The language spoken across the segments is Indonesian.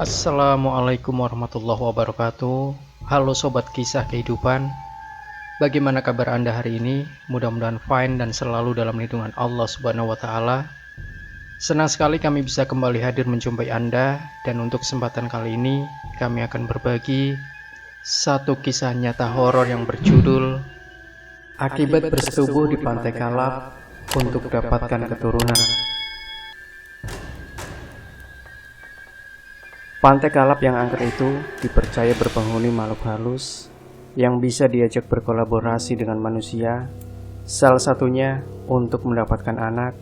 Assalamualaikum warahmatullahi wabarakatuh. Halo sobat kisah kehidupan. Bagaimana kabar Anda hari ini? Mudah-mudahan fine dan selalu dalam lindungan Allah Subhanahu wa taala. Senang sekali kami bisa kembali hadir menjumpai Anda, dan untuk kesempatan kali ini kami akan berbagi satu kisah nyata horor yang berjudul Akibat Bersetubuh di Pantai Kalap untuk Dapatkan Keturunan. Pantai Kalap yang angker itu dipercaya berpenghuni makhluk halus yang bisa diajak berkolaborasi dengan manusia, salah satunya untuk mendapatkan anak.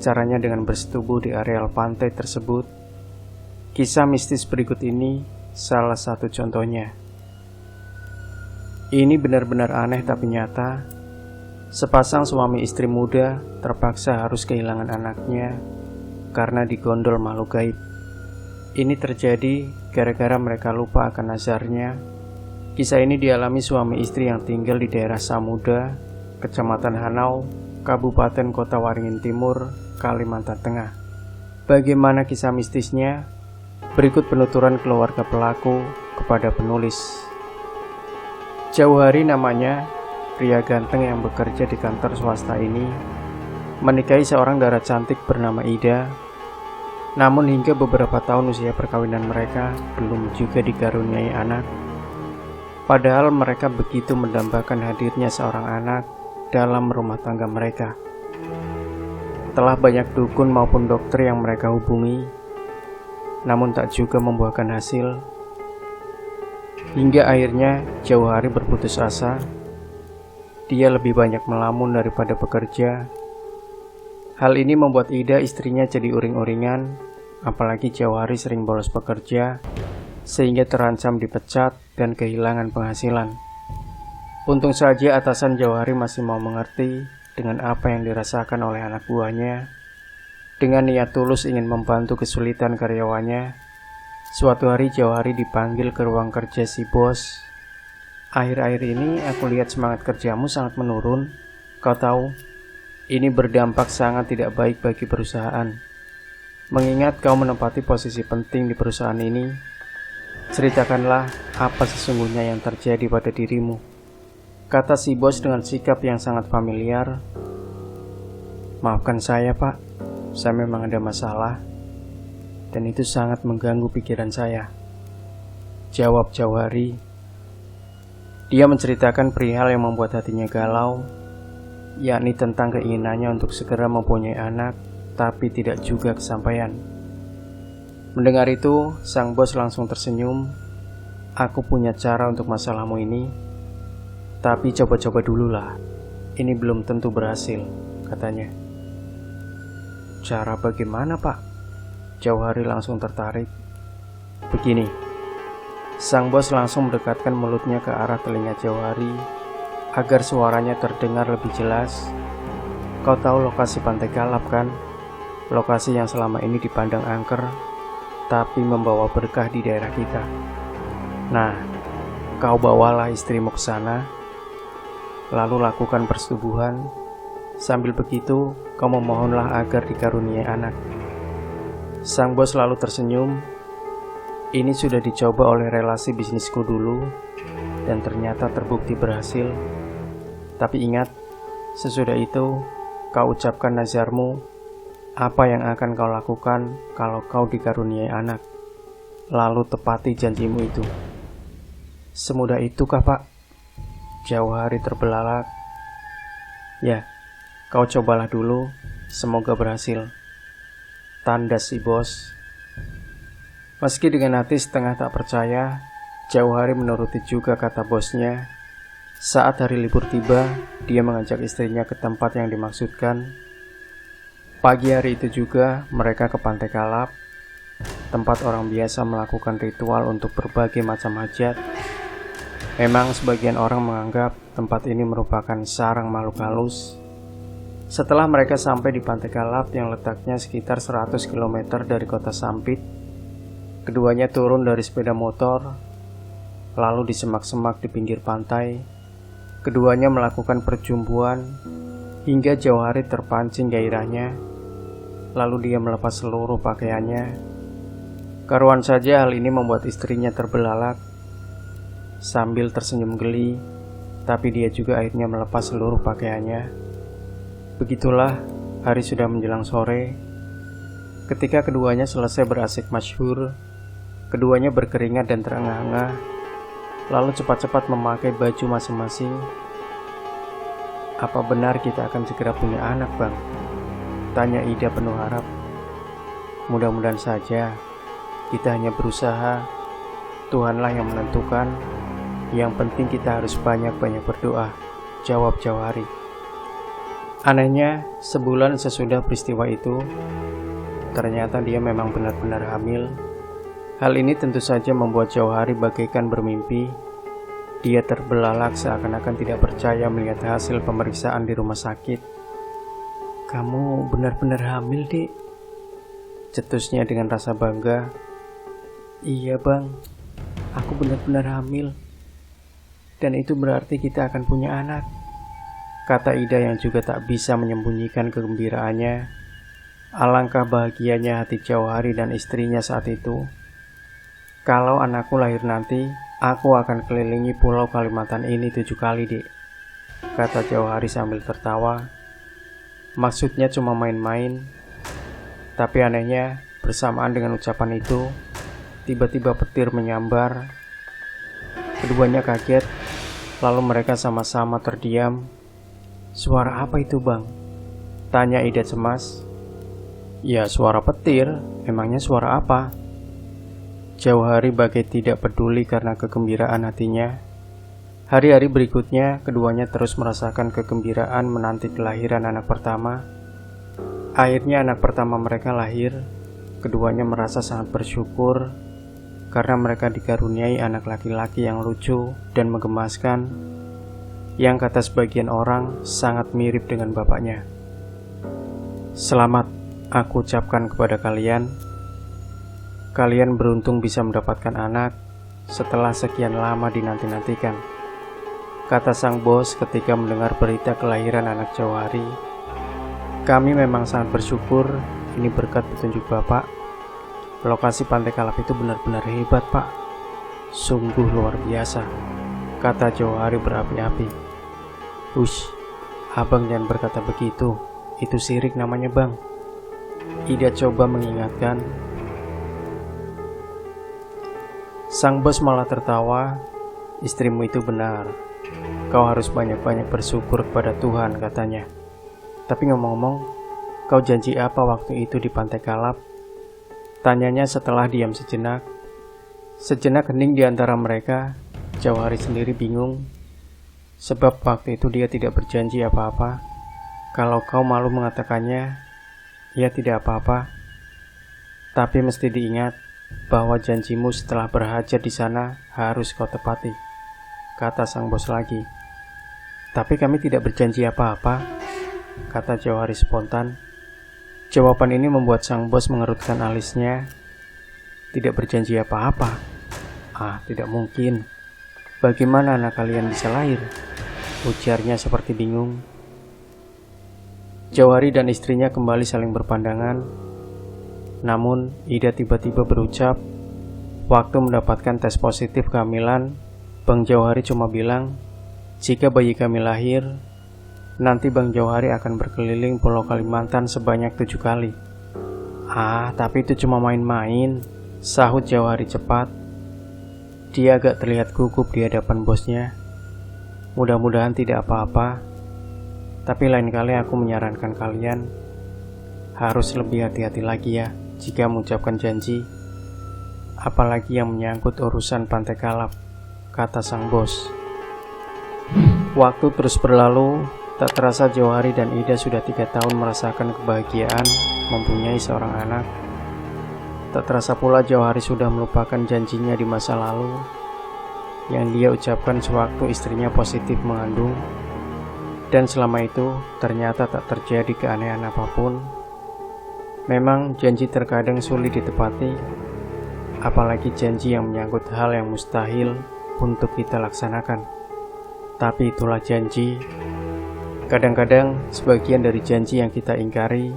Caranya dengan bersetubuh di areal pantai tersebut. Kisah mistis berikut ini salah satu contohnya. Ini benar-benar aneh tapi nyata. Sepasang suami istri muda terpaksa harus kehilangan anaknya karena digondol makhluk gaib. Ini terjadi gara-gara mereka lupa akan nazarnya. Kisah ini dialami suami istri yang tinggal di daerah Samuda, Kecamatan Hanau, Kabupaten Kota Waringin Timur, Kalimantan Tengah. Bagaimana kisah mistisnya? Berikut penuturan keluarga pelaku kepada penulis. Jauh hari namanya, pria ganteng yang bekerja di kantor swasta ini menikahi seorang dara cantik bernama Ida. Namun hingga beberapa tahun usia perkawinan mereka belum juga dikaruniai anak. Padahal mereka begitu mendambakan hadirnya seorang anak dalam rumah tangga mereka. Telah banyak dukun maupun dokter yang mereka hubungi, namun tak juga membuahkan hasil. Hingga akhirnya jauh hari berputus asa. Dia lebih banyak melamun daripada bekerja. Hal ini membuat Ida istrinya jadi uring-uringan, apalagi jauh hari sering bolos bekerja, sehingga terancam dipecat dan kehilangan penghasilan. Untung saja atasan jauh hari masih mau mengerti dengan apa yang dirasakan oleh anak buahnya. Dengan niat tulus ingin membantu kesulitan karyawannya, suatu hari jauh hari dipanggil ke ruang kerja si bos. Akhir-akhir ini aku lihat semangat kerjamu sangat menurun. Kau tahu, ini berdampak sangat tidak baik bagi perusahaan. Mengingat kau menempati posisi penting di perusahaan ini, ceritakanlah apa sesungguhnya yang terjadi pada dirimu, kata si bos dengan sikap yang sangat familiar. Maafkan saya pak, saya memang ada masalah, dan itu sangat mengganggu pikiran saya, jawab Jauhari. Dia menceritakan perihal yang membuat hatinya galau, yakni tentang keinginannya untuk segera mempunyai anak, tapi tidak juga kesampaian. Mendengar itu, sang bos langsung tersenyum. Aku punya cara untuk masalahmu ini, tapi coba-coba dululah. Ini belum tentu berhasil, katanya. Cara bagaimana pak? Jauhari langsung tertarik. Begini, sang bos langsung mendekatkan mulutnya ke arah telinga Jauhari agar suaranya terdengar lebih jelas. Kau tahu lokasi Pantai Kalap kan? Lokasi yang selama ini dipandang angker, tapi membawa berkah di daerah kita. Nah, kau bawalah istrimu ke sana, lalu lakukan persetubuhan. Sambil begitu, kau memohonlah agar dikaruniai anak. Sang bos lalu tersenyum. Ini sudah dicoba oleh relasi bisnisku dulu, dan ternyata terbukti berhasil. Tapi ingat, sesudah itu kau ucapkan nazarmu, apa yang akan kau lakukan kalau kau dikaruniai anak. Lalu tepati janjimu itu. Semudah itukah pak? Jauhari terbelalak. Ya, kau cobalah dulu, semoga berhasil, tandas si bos. Meski dengan hati setengah tak percaya, Jauhari menuruti juga kata bosnya. Saat hari libur tiba, dia mengajak istrinya ke tempat yang dimaksudkan. Pagi hari itu juga mereka ke Pantai Kalap, tempat orang biasa melakukan ritual untuk berbagai macam hajat. Memang sebagian orang menganggap tempat ini merupakan sarang makhluk halus. Setelah mereka sampai di Pantai Kalap yang letaknya sekitar 100 km dari kota Sampit, keduanya turun dari sepeda motor, lalu di semak-semak di pinggir pantai. Keduanya melakukan perjumbuhan hingga Jauhari terpancing gairahnya. Lalu dia melepas seluruh pakaiannya. Karuan saja hal ini membuat istrinya terbelalak sambil tersenyum geli, tapi dia juga akhirnya melepas seluruh pakaiannya. Begitulah, hari sudah menjelang sore. Ketika keduanya selesai berasik masyhur, keduanya berkeringat dan terengah-engah, lalu cepat-cepat memakai baju masing-masing. "Apa benar kita akan segera punya anak, Bang?" tanya Ida penuh harap. "Mudah-mudahan saja. Kita hanya berusaha. Tuhanlah yang menentukan. Yang penting kita harus banyak-banyak berdoa," jawab Jauhari. Anehnya, sebulan sesudah peristiwa itu, ternyata dia memang benar-benar hamil. Hal ini tentu saja membuat Jauhari bagaikan bermimpi. Dia terbelalak seakan-akan tidak percaya melihat hasil pemeriksaan di rumah sakit. "Kamu benar-benar hamil, Dik?" cetusnya dengan rasa bangga. "Iya, Bang. Aku benar-benar hamil. Dan itu berarti kita akan punya anak," kata Ida yang juga tak bisa menyembunyikan kegembiraannya. Alangkah bahagianya hati Jauhari dan istrinya saat itu. "Kalau anakku lahir nanti, aku akan kelilingi pulau Kalimantan ini 7 kali, Dik," kata Jauhari sambil tertawa. Maksudnya cuma main-main. Tapi anehnya, bersamaan dengan ucapan itu, tiba-tiba petir menyambar. Keduanya kaget, lalu mereka sama-sama terdiam. "Suara apa itu, Bang?" tanya Ida cemas. "Ya, suara petir. Emangnya suara apa?" Jauhari bagai tidak peduli karena kegembiraan hatinya. Hari-hari berikutnya, keduanya terus merasakan kegembiraan menanti kelahiran anak pertama. Akhirnya anak pertama mereka lahir. Keduanya merasa sangat bersyukur karena mereka dikaruniai anak laki-laki yang lucu dan menggemaskan, yang kata sebagian orang sangat mirip dengan bapaknya. "Selamat aku ucapkan kepada kalian. Kalian beruntung bisa mendapatkan anak setelah sekian lama dinanti-nantikan," kata sang bos ketika mendengar berita kelahiran anak Jauhari. "Kami memang sangat bersyukur, ini berkat petunjuk Bapak. Lokasi Pantai Kalap itu benar-benar hebat, Pak. Sungguh luar biasa," kata Jauhari berapi-api. "Hush, abang jangan berkata begitu. Itu syirik namanya, Bang." Ida coba mengingatkan. Sang bos malah tertawa. "Istrimu itu benar. Kau harus banyak-banyak bersyukur kepada Tuhan," katanya. "Tapi ngomong-ngomong, kau janji apa waktu itu di Pantai Kalap?" tanyanya setelah diam sejenak. Sejenak hening di antara mereka. Jauhari sendiri bingung, sebab waktu itu dia tidak berjanji apa-apa. "Kalau kau malu mengatakannya, ya tidak apa-apa. Tapi mesti diingat bahwa janjimu setelah berhajat di sana harus kau tepati," kata sang bos lagi. "Tapi kami tidak berjanji apa-apa," kata Jauhari spontan. Jawaban ini membuat sang bos mengerutkan alisnya. "Tidak berjanji apa-apa? Ah, tidak mungkin. Bagaimana anak kalian bisa lahir?" ujarnya seperti bingung. Jauhari dan istrinya kembali saling berpandangan. Namun, Ida tiba-tiba berucap, waktu mendapatkan tes positif kehamilan, Bang Jauhari cuma bilang, "Jika bayi kami lahir, nanti Bang Jauhari akan berkeliling Pulau Kalimantan sebanyak 7 kali. "Ah, tapi itu cuma main-main," sahut Jauhari cepat. Dia agak terlihat gugup di hadapan bosnya. "Mudah-mudahan tidak apa-apa. Tapi lain kali aku menyarankan kalian harus lebih hati-hati lagi ya jika mengucapkan janji. Apalagi yang menyangkut urusan Pantai Kalap," kata sang bos. Waktu terus berlalu. Tak terasa Jauhari dan Ida sudah 3 tahun merasakan kebahagiaan mempunyai seorang anak. Tak terasa pula Jauhari sudah melupakan janjinya di masa lalu yang dia ucapkan sewaktu istrinya positif mengandung. Dan selama itu ternyata tak terjadi keanehan apapun. Memang janji terkadang sulit ditepati, apalagi janji yang menyangkut hal yang mustahil untuk kita laksanakan. Tapi itulah janji. Kadang-kadang sebagian dari janji yang kita ingkari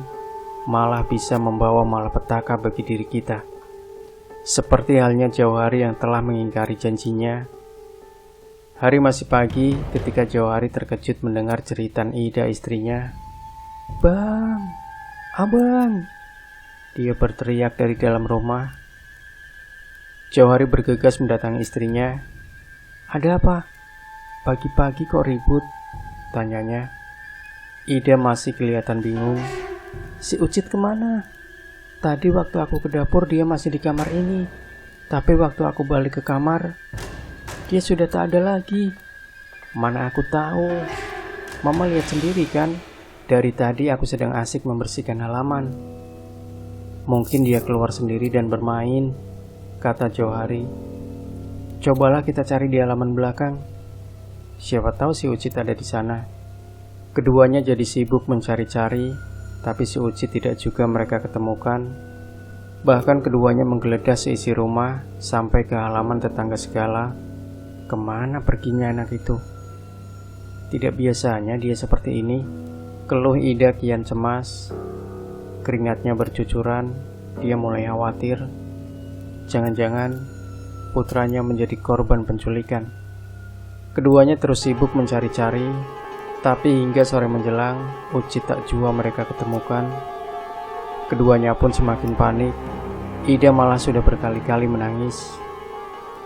malah bisa membawa malapetaka bagi diri kita. Seperti halnya Jauhari yang telah mengingkari janjinya. Hari masih pagi ketika Jauhari terkejut mendengar jeritan Ida istrinya. "Bang, abang!" Dia berteriak dari dalam rumah. Jauhari bergegas mendatangi istrinya. "Ada apa? Pagi-pagi kok ribut?" tanyanya. Ida masih kelihatan bingung. "Si Ucit kemana? Tadi waktu aku ke dapur dia masih di kamar ini. Tapi waktu aku balik ke kamar, dia sudah tak ada lagi." "Mana aku tahu. Mama lihat sendiri kan. Dari tadi aku sedang asik membersihkan halaman." "Mungkin dia keluar sendiri dan bermain," kata Jauhari. "Cobalah kita cari di halaman belakang. Siapa tahu si Ucit ada di sana." Keduanya jadi sibuk mencari-cari, tapi si Ucit tidak juga mereka ketemukan. Bahkan keduanya menggeledah seisi rumah sampai ke halaman tetangga segala. Kemana perginya anak itu? Tidak biasanya dia seperti ini, keluh Ida kian cemas. Keringatnya bercucuran, dia mulai khawatir. Jangan-jangan putranya menjadi korban penculikan. Keduanya terus sibuk mencari-cari, tapi hingga sore menjelang, Ucit tak jua mereka ketemukan. Keduanya pun semakin panik. Ida malah sudah berkali-kali menangis.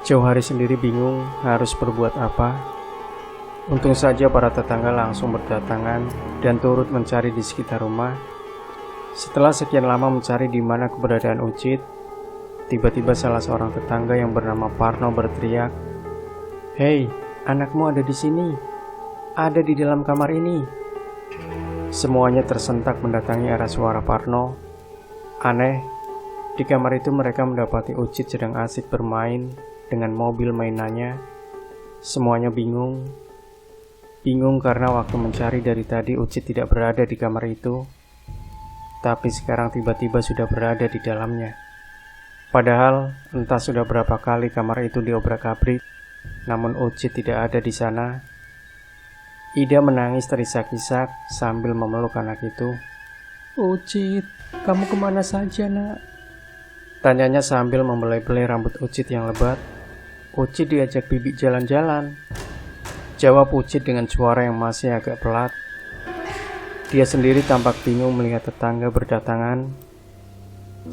Jauhari sendiri bingung harus berbuat apa. Untung saja para tetangga langsung berdatangan dan turut mencari di sekitar rumah. Setelah sekian lama mencari di mana keberadaan Ucit, tiba-tiba salah seorang tetangga yang bernama Parno berteriak, "Hei, anakmu ada di sini. Ada di dalam kamar ini." Semuanya tersentak mendatangi arah suara Parno. Aneh, di kamar itu mereka mendapati Ucit sedang asik bermain dengan mobil mainannya. Semuanya bingung. Bingung karena waktu mencari dari tadi Ucit tidak berada di kamar itu. Tapi sekarang tiba-tiba sudah berada di dalamnya. Padahal entah sudah berapa kali kamar itu diobrak-abrik, namun Ucit tidak ada di sana. Ida menangis terisak-isak sambil memeluk anak itu. "Ucit, kamu kemana saja, nak?" tanyanya sambil membelai-belai rambut Ucit yang lebat. "Ucit diajak bibi jalan-jalan," jawab Ucit dengan suara yang masih agak pelat. Dia sendiri tampak bingung melihat tetangga berdatangan.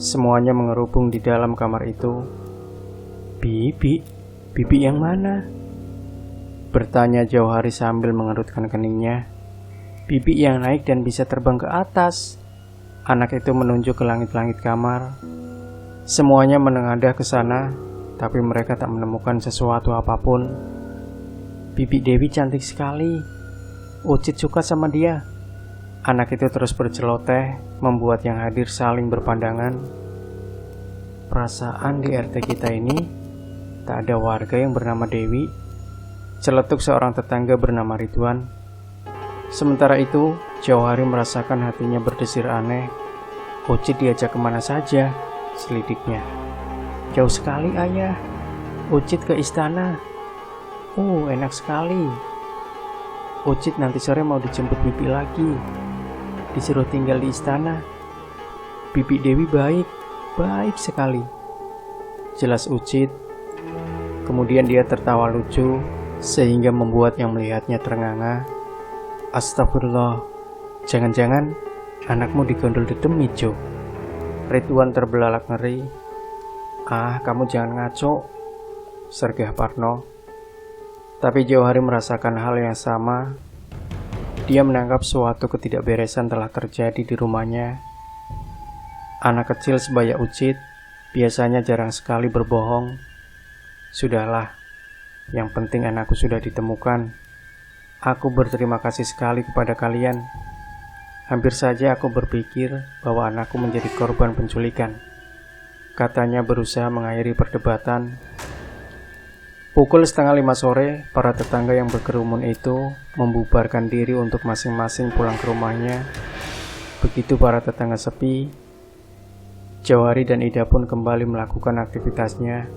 Semuanya mengerubung di dalam kamar itu. "Bibi? Bibi yang mana?" bertanya Jauhari sambil mengerutkan keningnya. "Bibi yang naik dan bisa terbang ke atas." Anak itu menunjuk ke langit-langit kamar. Semuanya menengadah ke sana, tapi mereka tak menemukan sesuatu apapun. "Bibi Dewi cantik sekali. Ucit suka sama dia." Anak itu terus berceloteh, membuat yang hadir saling berpandangan. "Perasaan di RT kita ini tak ada warga yang bernama Dewi," celetuk seorang tetangga bernama Ridwan. Sementara itu, Jauhari merasakan hatinya berdesir aneh. "Ucit diajak kemana saja?" selidiknya. "Jauh sekali, ayah. Ucit ke istana." Enak sekali. Ucit nanti sore mau dijemput bibi lagi. Disuruh tinggal di istana. Bibi Dewi baik, baik sekali," jelas Ucit. Kemudian dia tertawa lucu sehingga membuat yang melihatnya terengah-engah. "Astagfirullah, jangan-jangan anakmu digondol dedemi, Jo." Ridwan terbelalak ngeri. "Ah, kamu jangan ngaco," sergah Parno. Tapi Jauhari merasakan hal yang sama. Dia menangkap suatu ketidakberesan telah terjadi di rumahnya. Anak kecil sebaya Ucit biasanya jarang sekali berbohong. Sudahlah, yang penting anakku sudah ditemukan. Aku berterima kasih sekali kepada kalian. Hampir saja aku berpikir bahwa anakku menjadi korban penculikan," katanya berusaha mengakhiri perdebatan. Pukul 4:30 sore, para tetangga yang berkerumun itu membubarkan diri untuk masing-masing pulang ke rumahnya. Begitu para tetangga sepi, Jauhari dan Ida pun kembali melakukan aktivitasnya.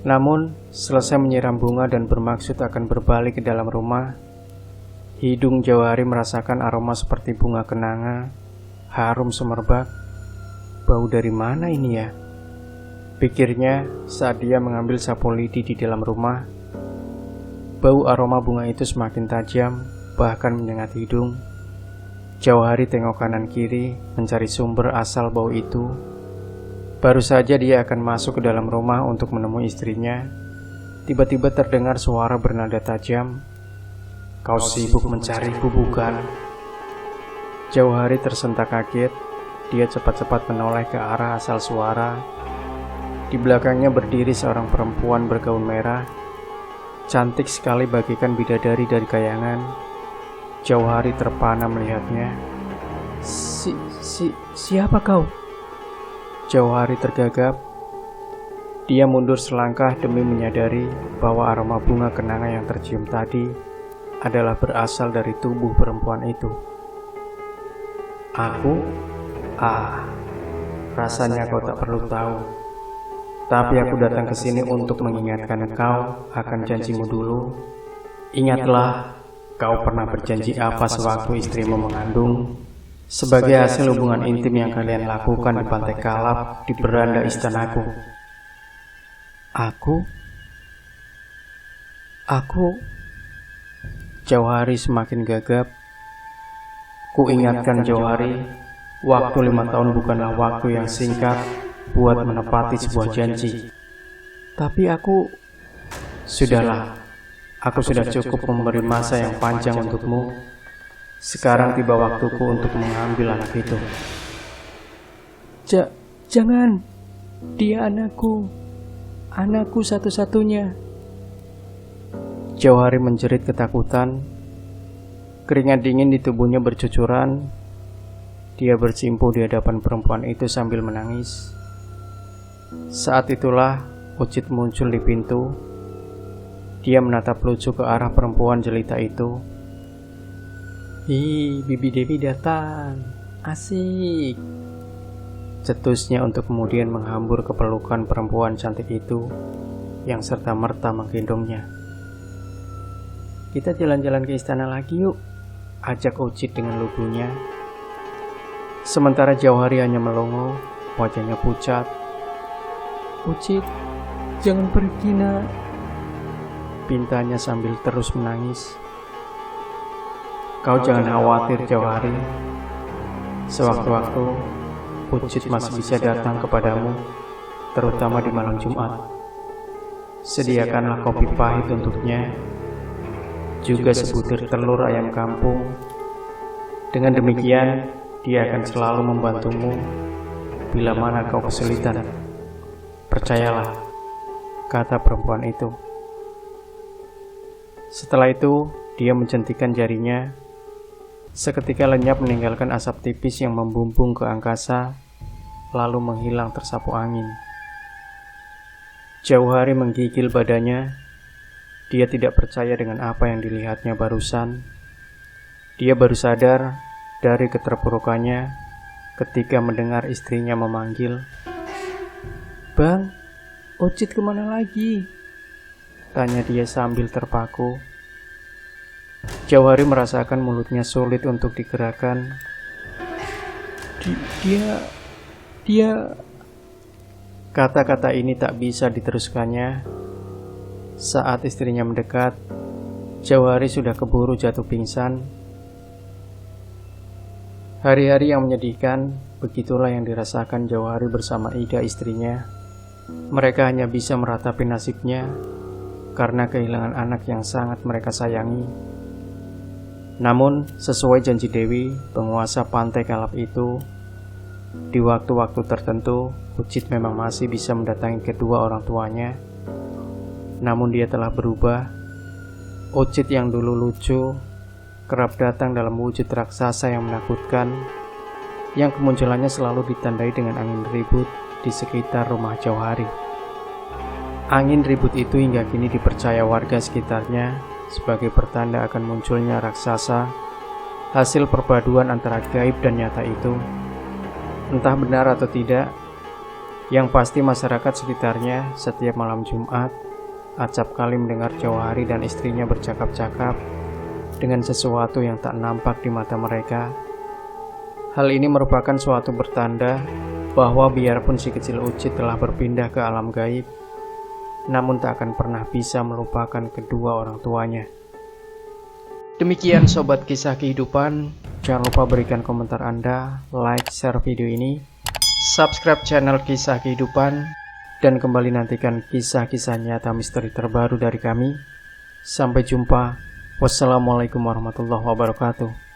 Namun, selesai menyiram bunga dan bermaksud akan berbalik ke dalam rumah, hidung Jauhari merasakan aroma seperti bunga kenanga, harum semerbak. Bau dari mana ini ya? Pikirnya saat dia mengambil sapu lidi di dalam rumah. Bau aroma bunga itu semakin tajam, bahkan menyengat hidung. Jauh hari tengok kanan kiri mencari sumber asal bau itu. Baru saja dia akan masuk ke dalam rumah untuk menemui istrinya. Tiba-tiba terdengar suara bernada tajam. "Kau sibuk mencariku, bukan?" Jauh hari tersentak kaget. Dia cepat-cepat menoleh ke arah asal suara. Di belakangnya berdiri seorang perempuan bergaun merah. Cantik sekali bagaikan bidadari dari kayangan. Jauh hari terpana melihatnya. Siapa kau?" Jauh hari tergagap. Dia mundur selangkah demi menyadari bahwa aroma bunga kenanga yang tercium tadi adalah berasal dari tubuh perempuan itu. "Aku? Rasanya kau tak perlu tahu. Tapi aku datang ke sini untuk mengingatkan kau akan janjimu dulu. Ingatlah, kau pernah berjanji apa sewaktu istrimu mengandung? Sebagai hasil hubungan intim yang kalian lakukan di Pantai Kalap di beranda istanaku." Aku? Jauh hari semakin gagap. Ku ingatkan Jauh hari, waktu 5 tahun bukanlah waktu yang singkat buat menepati sebuah janji. Tapi sudahlah, aku sudah cukup memberi masa yang panjang untukmu. Sekarang tiba waktuku untuk mengambil anak itu. Jangan, dia anakku satu-satunya. Jauh hari menjerit ketakutan. Keringat dingin di tubuhnya bercucuran. Dia bersimpuh di hadapan perempuan itu sambil menangis. Saat itulah Ucit muncul di pintu. Dia menatap lucu ke arah perempuan jelita itu. "Ih, Bibi Dewi datang. Asik," cetusnya untuk kemudian menghambur ke pelukan perempuan cantik itu yang serta-merta menggendongnya. "Kita jalan-jalan ke istana lagi yuk," ajak Ucit dengan lugunya. Sementara Jauh hari hanya melongo, wajahnya pucat. "Ucit, jangan pergi nak," pintanya sambil terus menangis. "Kau jangan khawatir Jauh hari. Sewaktu-waktu Ucit masih bisa datang kepadamu, terutama di malam Jumat. Sediakanlah kopi pahit untuknya, juga sebutir telur ayam kampung. Dengan demikian, dia akan selalu membantumu bila mana kau kesulitan. Percayalah," kata perempuan itu. Setelah itu, dia menjentikan jarinya. Seketika lenyap meninggalkan asap tipis yang membumbung ke angkasa, lalu menghilang tersapu angin. Jauh hari menggigil badannya. Dia tidak percaya dengan apa yang dilihatnya barusan. Dia baru sadar dari keterpurukannya ketika mendengar istrinya memanggil. "Bang, Ucit kemana lagi?" tanya dia sambil terpaku. Jauh hari merasakan mulutnya sulit untuk digerakkan. Dia... Kata-kata ini tak bisa diteruskannya. Saat istrinya mendekat, Jauh hari sudah keburu jatuh pingsan. Hari-hari yang menyedihkan, begitulah yang dirasakan Jauh hari bersama Ida istrinya. Mereka hanya bisa meratapi nasibnya karena kehilangan anak yang sangat mereka sayangi. Namun, sesuai janji Dewi, penguasa Pantai Kalap itu, di waktu-waktu tertentu, Ucit memang masih bisa mendatangi kedua orang tuanya. Namun dia telah berubah. Ucit yang dulu lucu, kerap datang dalam wujud raksasa yang menakutkan, yang kemunculannya selalu ditandai dengan angin ribut di sekitar rumah Jauh hari. Angin ribut itu hingga kini dipercaya warga sekitarnya sebagai pertanda akan munculnya raksasa, hasil perpaduan antara gaib dan nyata itu. Entah benar atau tidak, yang pasti masyarakat sekitarnya setiap malam Jumat acap kali mendengar Jauh hari dan istrinya bercakap-cakap dengan sesuatu yang tak nampak di mata mereka. Hal ini merupakan suatu pertanda bahwa biarpun si kecil Ucit telah berpindah ke alam gaib, namun tak akan pernah bisa melupakan kedua orang tuanya. Demikian sobat kisah kehidupan, jangan lupa berikan komentar Anda, like, share video ini, subscribe channel kisah kehidupan, dan kembali nantikan kisah-kisah nyata misteri terbaru dari kami. Sampai jumpa. Wassalamualaikum warahmatullahi wabarakatuh.